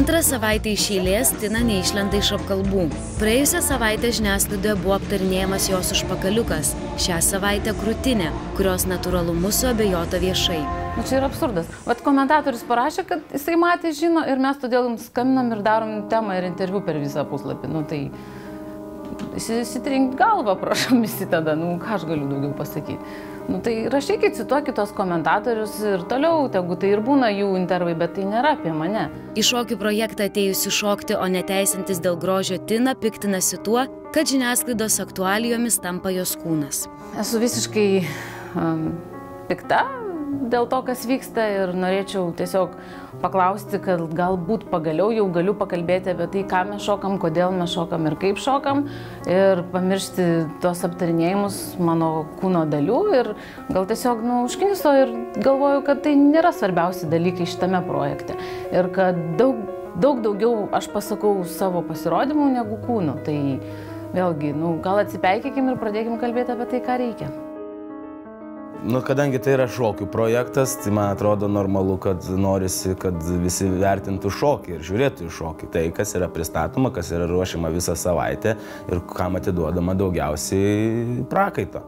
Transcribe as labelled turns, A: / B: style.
A: Antrą savaitę iš eilės Tina neišlenda iš apkalbų. Praėjusią savaitę žiniasklaidoje buvo aptarinėjamas jos užpakaliukas, šią savaitę krūtinė, kurios natūralumu suabejota viešai.
B: Nu, čia yra absurdas. Vat komentatorius parašė, kad jisai matė, žino ir mes todėl jums skambinam ir darom temą ir interviu per visą puslapį. Nu, tai įsitrink galvą, prašom visi tada, nu, ką aš galiu daugiau pasakyti. Nu, tai rašykit, cituokit tos komentatorius ir toliau, tegu tai ir būna jų intervai, bet tai nėra apie mane.
A: Į šokių projektą atėjusi šokti, o neteisintis dėl grožio Tina piktinasi tuo, kad žiniasklaidos aktualijomis tampa jos kūnas.
B: Esu visiškai pikta dėl to, kas vyksta ir norėčiau tiesiog paklausti, kad galbūt pagaliau jau galiu pakalbėti apie tai, ką mes šokam, kodėl mes šokam ir kaip šokam ir pamiršti tos aptarinėjimus mano kūno dalių ir gal tiesiog užkniso ir galvoju, kad tai nėra svarbiausi dalykai šitame projekte ir kad daug daugiau aš pasakau savo pasirodymų negu kūnų. Tai vėlgi, gal atsipeikykim ir pradėkim kalbėti apie tai, ką reikia.
C: Kadangi tai yra šokių projektas, tai man atrodo normalu, kad norisi, kad visi vertintų šokį ir žiūrėtų į šokį. Tai, kas yra pristatoma, kas yra ruošiama visą savaitę ir kam atiduodama daugiausiai prakaito.